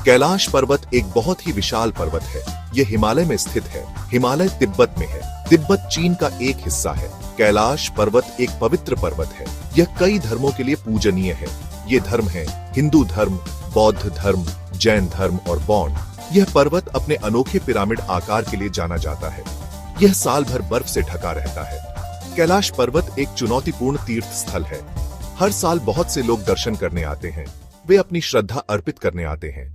कैलाश पर्वत एक बहुत ही विशाल पर्वत है। यह हिमालय में स्थित है। हिमालय तिब्बत में है। तिब्बत चीन का एक हिस्सा है। कैलाश पर्वत एक पवित्र पर्वत है। यह कई धर्मों के लिए पूजनीय है। ये धर्म है हिंदू धर्म, बौद्ध धर्म, जैन धर्म और बौद्ध। यह पर्वत अपने अनोखे पिरामिड आकार के लिए जाना जाता है। यह साल भर बर्फ से ढका रहता है। कैलाश पर्वत एक चुनौतीपूर्ण तीर्थ स्थल है। हर साल बहुत से लोग दर्शन करने आते हैं। वे अपनी श्रद्धा अर्पित करने आते हैं।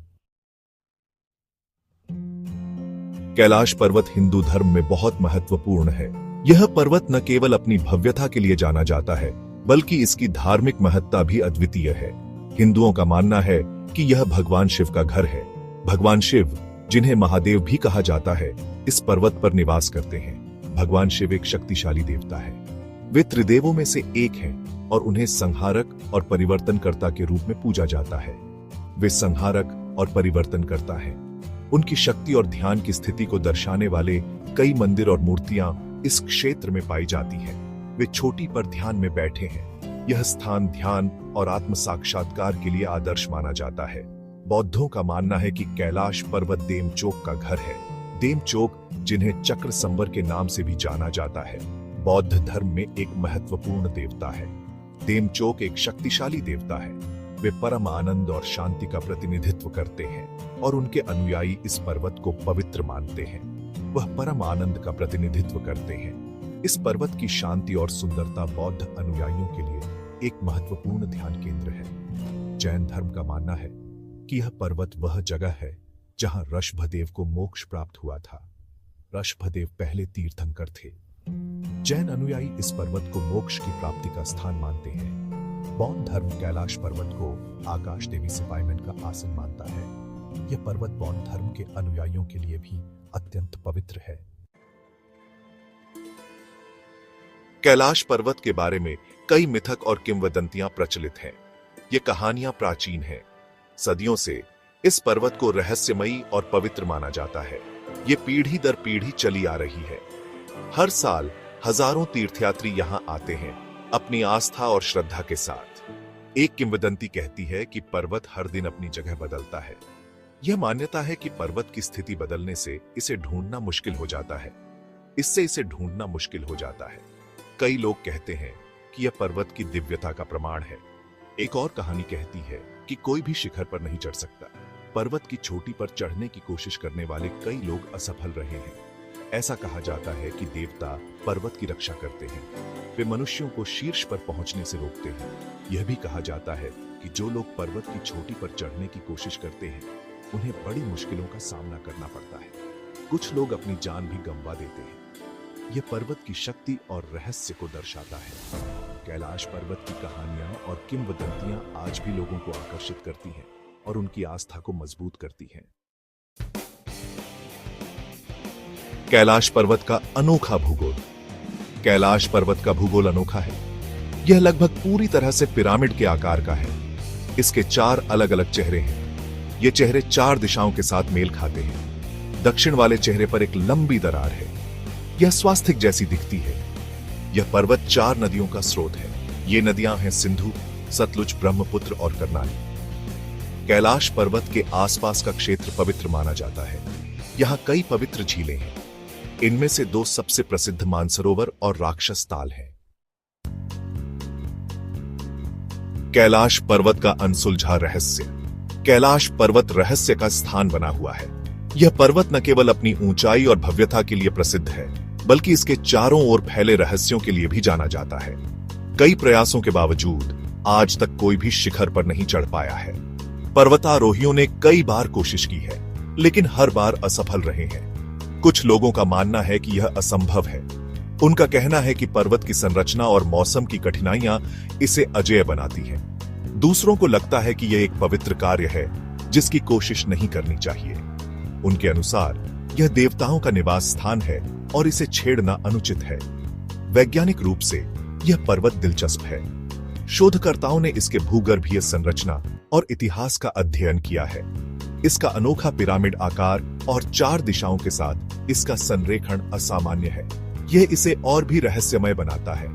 कैलाश पर्वत हिंदू धर्म में बहुत महत्वपूर्ण है। यह पर्वत न केवल अपनी भव्यता के लिए जाना जाता है, बल्कि इसकी धार्मिक महत्ता भी अद्वितीय है। हिंदुओं का मानना है कि यह भगवान शिव का घर है। भगवान शिव, जिन्हें महादेव भी कहा जाता है, इस पर्वत पर निवास करते हैं। भगवान शिव एक शक्तिशाली देवता है। वे त्रिदेवों में से एक हैं और उन्हें संहारक और परिवर्तनकर्ता के रूप में पूजा जाता है। वे संहारक और परिवर्तनकर्ता हैं। उनकी शक्ति और ध्यान की स्थिति को दर्शाने वाले कई मंदिर और मूर्तियां इस क्षेत्र में पाई जाती हैं। वे चोटी पर ध्यान में बैठे हैं। यह स्थान ध्यान और आत्म साक्षात्कार के लिए आदर्श माना जाता है। बौद्धों का मानना है कि कैलाश पर्वत देमचोक का घर है। देमचोक, जिन्हें चक्र संवर के नाम से भी जाना जाता है, बौद्ध धर्म में एक महत्वपूर्ण देवता है। देमचोक एक शक्तिशाली देवता है। वे परम आनंद और शांति का प्रतिनिधित्व करते हैं और उनके अनुयायी इस पर्वत को पवित्र मानते हैं। वह परम आनंद का प्रतिनिधित्व करते हैं। इस पर्वत की शांति और सुंदरता बौद्ध अनुयायियों के लिए एक महत्वपूर्ण ध्यान केंद्र है। जैन धर्म का मानना है कि यह पर्वत वह जगह है जहां ऋषभदेव को मोक्ष प्राप्त हुआ था। ऋषभदेव पहले तीर्थंकर थे। जैन अनुयायी इस पर्वत को मोक्ष की प्राप्ति का स्थान मानते हैं। बौद्ध धर्म कैलाश पर्वत को आकाश देवी सिपाईमैन का आसन मानता है। यह पर्वत बौद्ध धर्म के अनुयायियों के लिए भी अत्यंत पवित्र है। कैलाश पर्वत के बारे में कई मिथक और किंवदंतियां प्रचलित हैं। ये कहानियां प्राचीन हैं। सदियों से इस पर्वत को रहस्यमयी और पवित्र माना जाता है। ये पीढ़ी दर पीढ़ी चली आ रही है। हर साल हजारों तीर्थयात्री यहां आते हैं, अपनी आस्था और श्रद्धा के साथ। एक किंवदंती कहती है कि पर्वत हर दिन अपनी जगह बदलता है। यह मान्यता है कि पर्वत की स्थिति बदलने से इसे ढूंढना मुश्किल हो जाता है। इससे इसे ढूंढना मुश्किल हो जाता है। कई लोग कहते हैं कि यह पर्वत की दिव्यता का प्रमाण है। एक और कहानी कहती है कि कोई भी शिखर पर नहीं चढ़ सकता। पर्वत की चोटी पर चढ़ने की कोशिश करने वाले कई लोग असफल रहे हैं। ऐसा कहा जाता है कि देवता पर्वत की रक्षा करते हैं। वे मनुष्यों को शीर्ष पर पहुंचने से रोकते हैं। यह भी कहा जाता है कि जो लोग पर्वत की चोटी पर चढ़ने की कोशिश करते हैं, उन्हें बड़ी मुश्किलों का सामना करना पड़ता है। कुछ लोग अपनी जान भी गंवा देते हैं। यह पर्वत की शक्ति और रहस्य को दर्शाता है। कैलाश पर्वत की कहानियां और किंवदंतियां आज भी लोगों को आकर्षित करती हैं और उनकी आस्था को मजबूत करती हैं। कैलाश पर्वत का अनोखा भूगोल। कैलाश पर्वत का भूगोल अनोखा है। यह लगभग पूरी तरह से पिरामिड के आकार का है। इसके 4 अलग अलग चेहरे हैं। ये चेहरे 4 दिशाओं के साथ मेल खाते हैं। दक्षिण वाले चेहरे पर एक लंबी दरार है। यह स्वास्तिक जैसी दिखती है। यह पर्वत 4 नदियों का स्रोत है। ये नदियां हैं सिंधु, सतलुज, ब्रह्मपुत्र और कर्नाली। कैलाश पर्वत के आसपास का क्षेत्र पवित्र माना जाता है। यहां कई पवित्र झीलें हैं। इनमें से 2 सबसे प्रसिद्ध मानसरोवर और राक्षस ताल हैं। कैलाश पर्वत का अनसुलझा रहस्य। कैलाश पर्वत रहस्य का स्थान बना हुआ है। यह पर्वत न केवल अपनी ऊंचाई और भव्यता के लिए प्रसिद्ध है, बल्कि इसके चारों ओर फैले रहस्यों के लिए भी जाना जाता है। कई प्रयासों के बावजूद आज तक कोई भी शिखर पर नहीं चढ़ पाया है। पर्वतारोहियों ने कई बार कोशिश की है, लेकिन हर बार असफल रहे हैं। कुछ लोगों का मानना है कि यह असंभव है। उनका कहना है कि पर्वत की संरचना और मौसम की कठिनाइयां इसे अजेय बनाती हैं। दूसरों को लगता है कि यह एक पवित्र कार्य है जिसकी कोशिश नहीं करनी चाहिए। उनके अनुसार यह देवताओं का निवास स्थान है और इसे छेड़ना अनुचित है। वैज्ञानिक रूप से यह पर्वत दिलचस्प है। शोधकर्ताओं ने इसके भूगर्भीय संरचना और इतिहास का अध्ययन किया है। इसका अनोखा पिरामिड आकार और 4 दिशाओं के साथ इसका संरेखण असामान्य है। यह इसे और भी रहस्यमय बनाता है।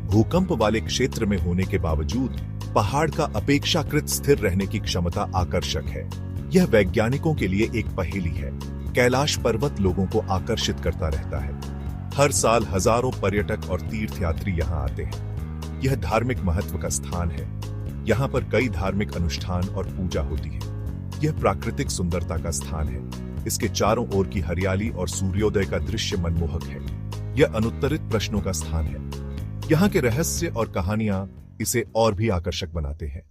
भूकंप वाले क्षेत्र में होने के बावजूद पहाड़ का अपेक्षाकृत स्थिर रहने की क्षमता आकर्षक है। यह वैज्ञानिकों के लिए एक पहेली है। कैलाश पर्वत लोगों को आकर्षित करता रहता है। हर साल हजारों पर्यटक और तीर्थयात्री यहाँ आते हैं। यह धार्मिक महत्व का स्थान है। यहाँ पर कई धार्मिक अनुष्ठान और पूजा होती है। यह प्राकृतिक सुंदरता का स्थान है। इसके चारों ओर की हरियाली और सूर्योदय का दृश्य मनमोहक है। यह अनुत्तरित प्रश्नों का स्थान है। यहाँ के रहस्य और कहानियां इसे और भी आकर्षक बनाते हैं।